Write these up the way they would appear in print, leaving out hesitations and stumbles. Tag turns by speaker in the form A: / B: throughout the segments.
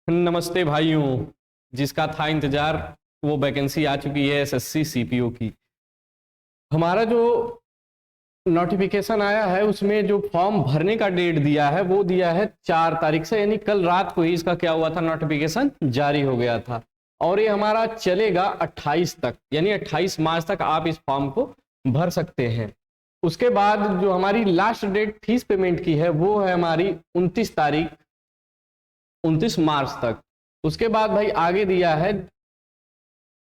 A: नमस्ते भाइयों। जिसका था इंतजार वो वैकेंसी आ चुकी है एसएससी सीपीओ की। हमारा जो नोटिफिकेशन आया है उसमें जो फॉर्म भरने का डेट दिया है वो दिया है 4 तारीख से, यानी कल रात को ही इसका क्या हुआ था, नोटिफिकेशन जारी हो गया था। और ये हमारा चलेगा 28 तक, यानी 28 मार्च तक आप इस फॉर्म को भर सकते हैं। उसके बाद जो हमारी लास्ट डेट फीस पेमेंट की है वो है हमारी 29 मार्च तक। उसके बाद भाई आगे दिया है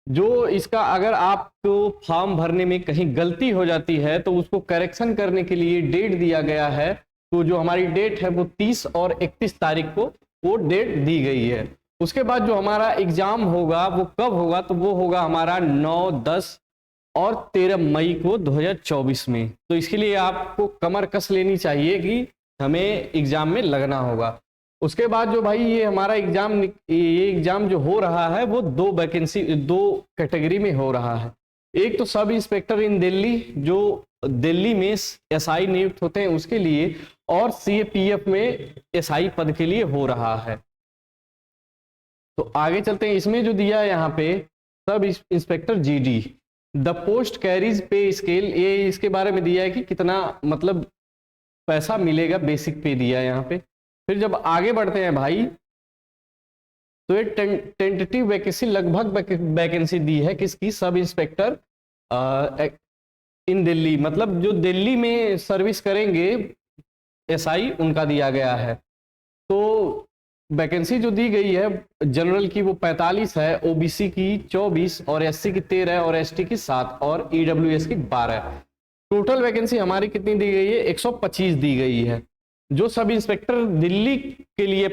A: जो इसका अगर आपको फॉर्म भरने में कहीं गलती हो जाती है तो उसको करेक्शन करने के लिए डेट दिया गया है। तो जो हमारी डेट है वो 30 और 31 तारीख को वो डेट दी गई है। उसके बाद जो हमारा एग्जाम होगा वो कब होगा, तो वो होगा हमारा 9, 10 और 13 मई को 2024 में। तो इसके लिए आपको कमर कस लेनी चाहिए कि हमें एग्जाम में लगना होगा। उसके बाद जो भाई ये हमारा एग्जाम जो हो रहा है वो दो कैटेगरी में हो रहा है। एक तो सब इंस्पेक्टर इन दिल्ली, जो दिल्ली में एसआई नियुक्त होते हैं उसके लिए, और सीएपीएफ में एसआई पद के लिए हो रहा है। तो आगे चलते हैं। इसमें जो दिया है यहाँ पे sub inspector GD, the post carries पे स्केल, ये इसके बारे में दिया है कि कितना मतलब पैसा मिलेगा, बेसिक पे दिया है यहाँ पे। फिर जब आगे बढ़ते हैं भाई तो ये टेंटेटिव वैकेंसी, लगभग वैकेंसी दी है किसकी, सब इंस्पेक्टर इन दिल्ली, मतलब जो दिल्ली में सर्विस करेंगे एसआई उनका दिया गया है। तो वैकेंसी जो दी गई है जनरल की वो 45 है, ओबीसी की 24 और एससी की 13 और एसटी की 7 और ईडब्ल्यूएस की 12। टोटल वैकेंसी हमारी कितनी दी गई है, 125 दी गई है। जो सब इंस्पेक्टर दिल्ली के लिए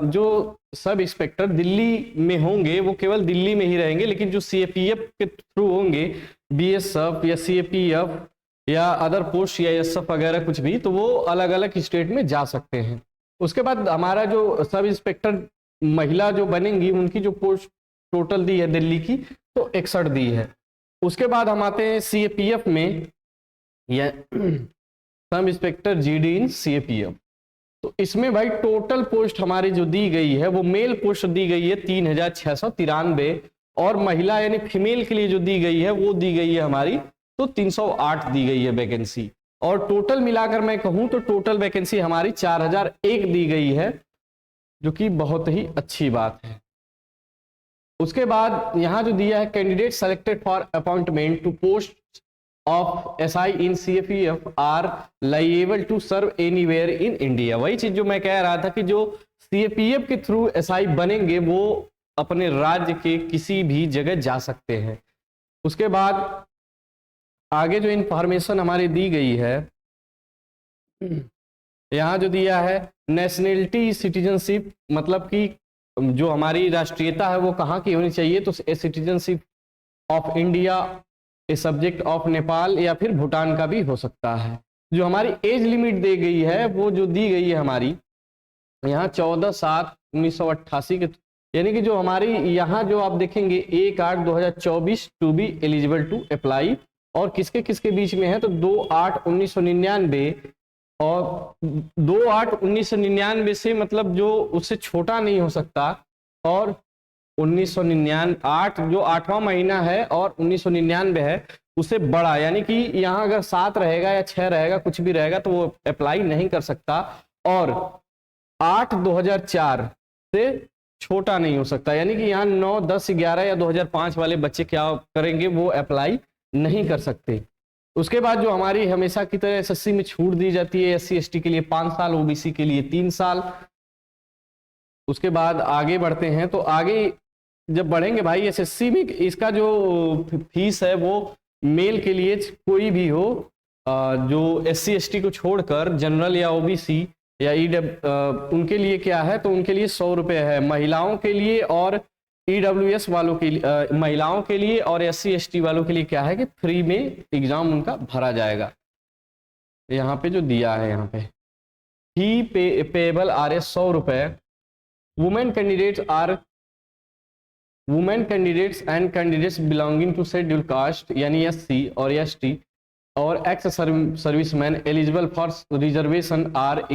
A: जो सब इंस्पेक्टर दिल्ली में होंगे वो केवल दिल्ली में ही रहेंगे, लेकिन जो सीएपीएफ के थ्रू होंगे, बीएसएफ या सीएपीएफ या अदर पोस्ट या एसएफ वगैरह कुछ भी, तो वो अलग अलग स्टेट में जा सकते हैं। उसके बाद हमारा जो सब इंस्पेक्टर महिला जो बनेंगी उनकी जो पोस्ट टोटल दी है दिल्ली की तो 61 दी है। उसके बाद हम आते हैं सीएपीएफ में, या सब इंस्पेक्टर जीडी इन सीएपीएफ। तो इसमें भाई टोटल पोस्ट हमारी जो दी गई है वो मेल पोस्ट दी गई है 3693, और महिला यानी फीमेल के लिए जो दी गई है वो दी गई है हमारी तो 308 दी गई है वैकेंसी। और टोटल मिलाकर मैं कहूं तो टोटल वैकेंसी हमारी 4001 दी गई है, जो कि बहुत ही अच्छी बात है। उसके बाद यहां जो दिया है, candidate selected for appointment to post of SI in CFEF are liable to serve anywhere in India। वही चीज जो मैं कह रहा था कि जो CFEF के थ्रू SI बनेंगे वो अपने राज्य के किसी भी जगह जा सकते हैं। उसके बाद आगे जो इंफॉर्मेशन हमारी दी गई है, यहाँ जो दिया है नेशनलिटी सिटीजनशिप, मतलब कि जो हमारी राष्ट्रीयता है वो कहाँ की होनी चाहिए, तो citizenship of India, a subject of Nepal या फिर भूटान का भी हो सकता है। जो हमारी एज लिमिट दी गई है वो जो दी गई है हमारी यहाँ 14/7/1988 के, यानी कि जो हमारी यहाँ जो आप देखेंगे 1/8/2024 to be eligible to apply, और किसके किसके बीच में है तो 2/8/1999 और 2/8/1999 से मतलब जो उससे छोटा नहीं हो सकता, और 1999 जो 8वां महीना है और 1999 है उससे बड़ा, यानी कि यहाँ अगर 7 रहेगा या 6 रहेगा कुछ भी रहेगा तो वो अप्लाई नहीं कर सकता, और 8/2004 से छोटा नहीं हो सकता, यानी कि यहाँ 9, 10, 11 या 2005 वाले बच्चे क्या करेंगे, वो अप्लाई नहीं कर सकते। उसके बाद जो हमारी हमेशा की तरह एसएससी में छूट दी जाती है, एससी एसटी के लिए 5 साल, ओबीसी के लिए 3 साल। उसके बाद आगे बढ़ते हैं। तो आगे जब बढ़ेंगे भाई एसएससी में इसका जो फीस है वो मेल के लिए कोई भी हो, जो एससी एसटी को छोड़कर जनरल या ओबीसी या उनके लिए क्या है, तो उनके लिए 100 रुपये है। महिलाओं के लिए और ईडब्ल्यूएस वालों के लिए, महिलाओं के लिए और एससी एसटी वालों के लिए क्या है कि फ्री में एग्जाम उनका भरा जाएगा। यहाँ पे जो दिया है यहाँ पे ही पेएबल आर 100 रुपये। Women candidates and candidates belonging to schedule caste यानी एससी और एसटी और ex serviceman eligible for reservation are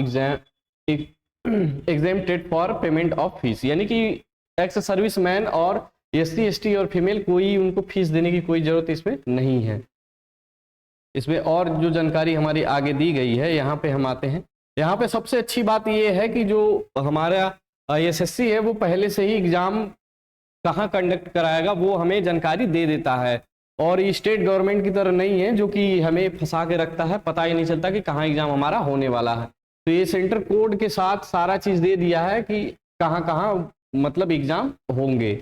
A: exempted for payment of fees, यानी कि एक्स सर्विसमैन और SC ST और फीमेल कोई उनको फीस देने की कोई जरूरत इसमें नहीं है। इसमें और जो जानकारी हमारी आगे दी गई है यहाँ पे हम आते हैं। यहाँ पे सबसे अच्छी बात ये है कि जो हमारा SSC है वो पहले से ही एग्जाम कहाँ कंडक्ट कराएगा वो हमें जानकारी दे देता है, और ये स्टेट गवर्नमेंट की तरह नहीं है जो कि हमें फंसा के रखता है, पता ही नहीं चलता कि कहाँ एग्जाम हमारा होने वाला है। तो ये सेंटर कोड के साथ सारा चीज़ दे दिया है कि कहाँ कहाँ मतलब एग्जाम होंगे।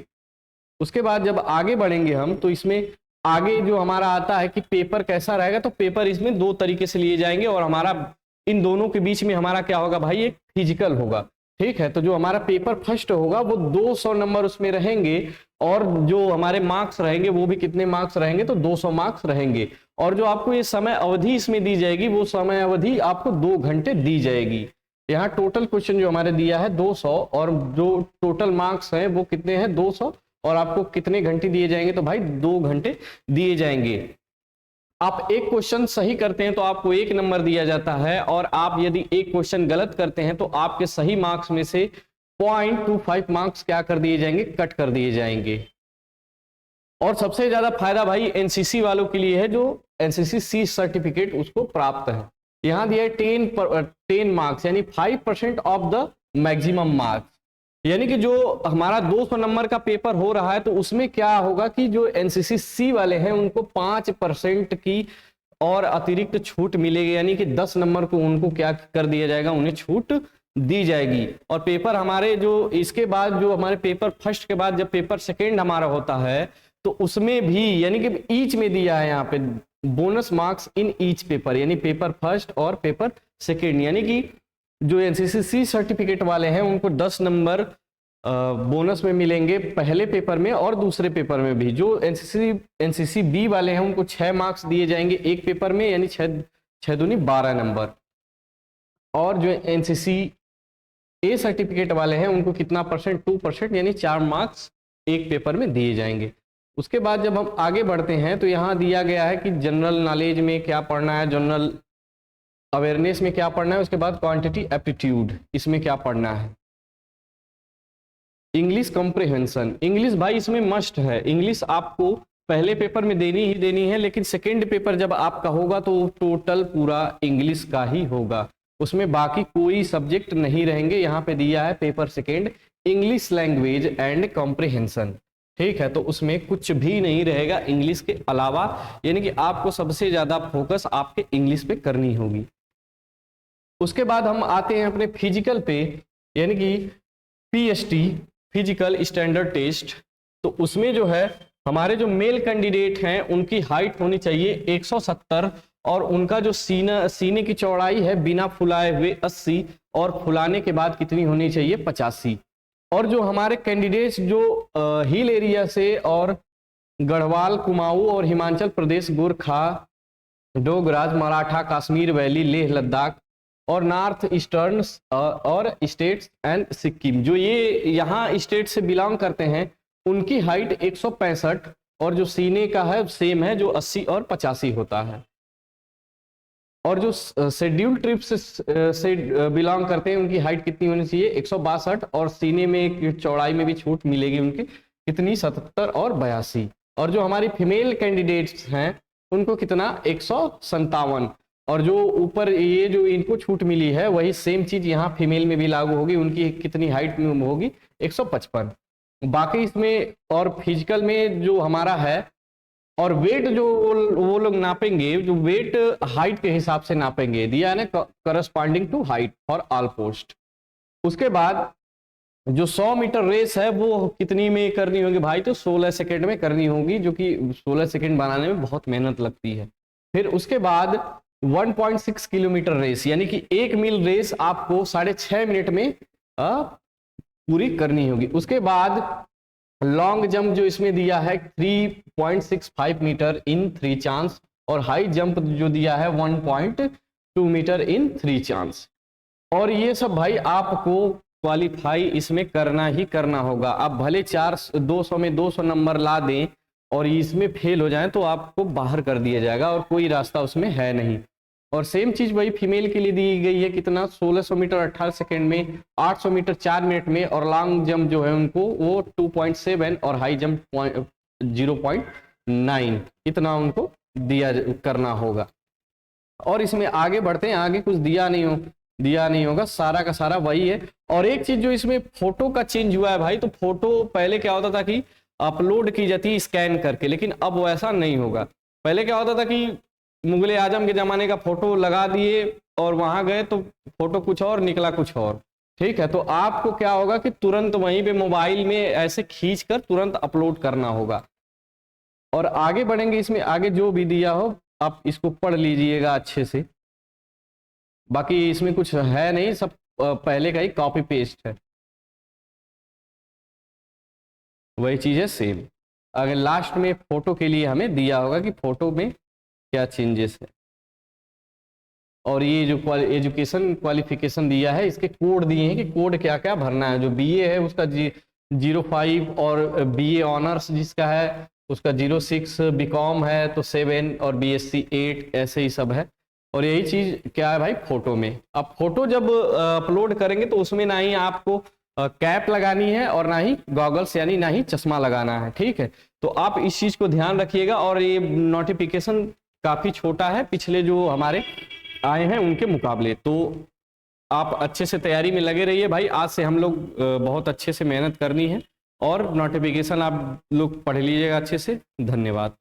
A: उसके बाद जब आगे बढ़ेंगे हम तो इसमें आगे जो हमारा आता है कि पेपर कैसा रहेगा, तो पेपर इसमें 2 तरीके से लिए जाएंगे और हमारा इन दोनों के बीच में हमारा क्या होगा भाई, एक फिजिकल होगा। ठीक है, तो जो हमारा पेपर फर्स्ट होगा वो 200 नंबर उसमें रहेंगे, और जो हमारे मार्क्स रहेंगे वो भी कितने मार्क्स रहेंगे, तो 200 मार्क्स रहेंगे। और जो आपको ये समय अवधि इसमें दी जाएगी वो समय अवधि आपको 2 घंटे दी जाएगी। यहाँ टोटल क्वेश्चन जो हमारे दिया है 200, और जो टोटल मार्क्स हैं वो कितने हैं 200, और आपको कितने घंटे दिए जाएंगे, तो भाई 2 घंटे दिए जाएंगे। आप एक क्वेश्चन सही करते हैं तो आपको 1 नंबर दिया जाता है, और आप यदि एक क्वेश्चन गलत करते हैं तो आपके सही मार्क्स में से 0.25 मार्क्स क्या कर दिए जाएंगे, कट कर दिए जाएंगे। और सबसे ज्यादा फायदा भाई एनसीसी वालों के लिए है, जो एनसीसी सी सर्टिफिकेट उसको प्राप्त है। यहां दिया है 10 मार्क्स यानी 5% ऑफ द मैक्सिमम मार्क्स, यानी कि जो हमारा 200 नंबर का पेपर हो रहा है तो उसमें क्या होगा कि जो एनसीसी सी वाले हैं उनको 5% की और अतिरिक्त छूट मिलेगी, यानी कि 10 नंबर को उनको क्या कर दिया जाएगा, उन्हें छूट दी जाएगी। और पेपर हमारे जो इसके बाद जो हमारे पेपर फर्स्ट के बाद जब पेपर सेकेंड हमारा होता है तो उसमें भी यानी कि ईच में दिया है यहाँ पे bonus marks in each paper, यानी पेपर फर्स्ट और पेपर सेकेंड, यानी कि जो एनसीसी सर्टिफिकेट वाले हैं उनको 10 नंबर बोनस में मिलेंगे पहले पेपर में और दूसरे पेपर में भी। जो एनसीसी बी वाले हैं उनको 6 मार्क्स दिए जाएंगे एक पेपर में, यानी 6 दूनी 12 नंबर। और जो एनसीसी ए सर्टिफिकेट वाले हैं उनको कितना परसेंट, 2%, यानी 4 मार्क्स एक पेपर में दिए जाएंगे। उसके बाद जब हम आगे बढ़ते हैं तो यहाँ दिया गया है कि जनरल नॉलेज में क्या पढ़ना है, जनरल अवेयरनेस में क्या पढ़ना है, उसके बाद क्वांटिटी एप्टीट्यूड इसमें क्या पढ़ना है। इंग्लिश कॉम्प्रिहेंशन, इंग्लिश भाई इसमें मस्ट है, इंग्लिश आपको पहले पेपर में देनी ही देनी है, लेकिन सेकेंड पेपर जब आपका होगा तो टोटल पूरा इंग्लिश का ही होगा, उसमें बाकी कोई सब्जेक्ट नहीं रहेंगे। यहाँ पे दिया है paper second English language and comprehension, ठीक है, तो उसमें कुछ भी नहीं रहेगा इंग्लिश के अलावा, यानी कि आपको सबसे ज्यादा फोकस आपके इंग्लिश पे करनी होगी। उसके बाद हम आते हैं अपने फिजिकल पे, यानी कि PST फिजिकल स्टैंडर्ड टेस्ट। तो उसमें जो है हमारे जो मेल कैंडिडेट हैं उनकी हाइट होनी चाहिए 170, और उनका जो सीने की चौड़ाई है बिना फुलाए हुए 80, और फुलाने के बाद कितनी होनी चाहिए 85। और जो हमारे कैंडिडेट्स जो हिल एरिया से और गढ़वाल, कुमाऊं और हिमाचल प्रदेश, गोरखा, डोगराज, मराठा, कश्मीर वैली, लेह लद्दाख और नॉर्थ ईस्टर्न और स्टेट्स एंड सिक्किम, जो ये यहाँ स्टेट से बिलोंग करते हैं उनकी हाइट 165, और जो सीने का है सेम है जो 80 और 85 होता है। और जो शेड्यूल ट्रिप से बिलोंग करते हैं उनकी हाइट कितनी होनी चाहिए 162, और सीने में चौड़ाई में भी छूट मिलेगी उनकी कितनी 77 और 82। और जो हमारी फीमेल कैंडिडेट्स हैं उनको कितना 157, और जो ऊपर ये जो इनको छूट मिली है वही सेम चीज यहाँ फीमेल में भी लागू होगी, उनकी कितनी हाइट में होगी 155। बाकी इसमें और फिजिकल में जो हमारा है, और वेट जो वो लोग नापेंगे, जो वेट हाइट के हिसाब से नापेंगे, दिया है ना corresponding to height for all post. उसके बाद जो 100 मीटर रेस है वो कितनी में करनी होगी भाई, तो 16 सेकेंड में करनी होगी, जो कि 16 सेकेंड बनाने में बहुत मेहनत लगती है। फिर उसके बाद 1.6 किलोमीटर रेस, यानी कि 1 मील रेस आपको 6.5 मिनट में पूरी करनी होगी। उसके बाद लॉन्ग जंप जो इसमें दिया है 3.65 मीटर इन 3 चांस, और हाई जंप जो दिया है 1.2 मीटर इन 3 चांस। और ये सब भाई आपको क्वालिफाई इसमें करना ही करना होगा। आप भले 200 में 200 नंबर ला दें और इसमें फेल हो जाएं तो आपको बाहर कर दिया जाएगा, और कोई रास्ता उसमें है नहीं। और सेम चीज वही फीमेल के लिए दी गई है, कितना 1600 मीटर 18 सेकेंड में, 800 मीटर 4 मिनट में, और लॉन्ग जंप जो है उनको वो 2.7 और हाई जंप 0.9 इतना उनको दिया करना होगा। और इसमें आगे बढ़ते हैं, आगे कुछ दिया नहीं होगा, सारा का सारा वही है। और एक चीज जो इसमें फोटो का चेंज हुआ है भाई, तो फोटो पहले क्या होता था कि अपलोड की जाती है स्कैन करके, लेकिन अब वैसा नहीं होगा। पहले क्या होता था कि मुगले आजम के जमाने का फोटो लगा दिए और वहां गए तो फोटो कुछ और निकला कुछ और, ठीक है। तो आपको क्या होगा कि तुरंत वहीं पे मोबाइल में ऐसे खींचकर तुरंत अपलोड करना होगा। और आगे बढ़ेंगे, इसमें आगे जो भी दिया हो आप इसको पढ़ लीजिएगा अच्छे से, बाकी इसमें कुछ है नहीं, सब पहले का ही कॉपी पेस्ट है, वही चीज है सेम। अगर लास्ट में फोटो के लिए हमें दिया होगा कि फोटो में क्या चेंजेस है। और ये जो एजुकेशन क्वालिफिकेशन दिया है, इसके कोड दिए हैं कि कोड क्या क्या भरना है। जो बीए है उसका 05, और बीए ऑनर्स जिसका है उसका 06, बीकॉम है तो 7 और बीएससी 8, ऐसे ही सब है। और यही चीज क्या है भाई फोटो में। अब फोटो जब अपलोड करेंगे तो उसमें ना ही आपको कैप लगानी है और ना ही गॉगल्स यानी ना ही चश्मा लगाना है, ठीक है। तो आप इस चीज को ध्यान रखिएगा। और ये नोटिफिकेशन काफी छोटा है पिछले जो हमारे आए हैं उनके मुकाबले, तो आप अच्छे से तैयारी में लगे रहिए भाई। आज से हम लोग बहुत अच्छे से मेहनत करनी है, और नोटिफिकेशन आप लोग पढ़ लीजिएगा अच्छे से। धन्यवाद।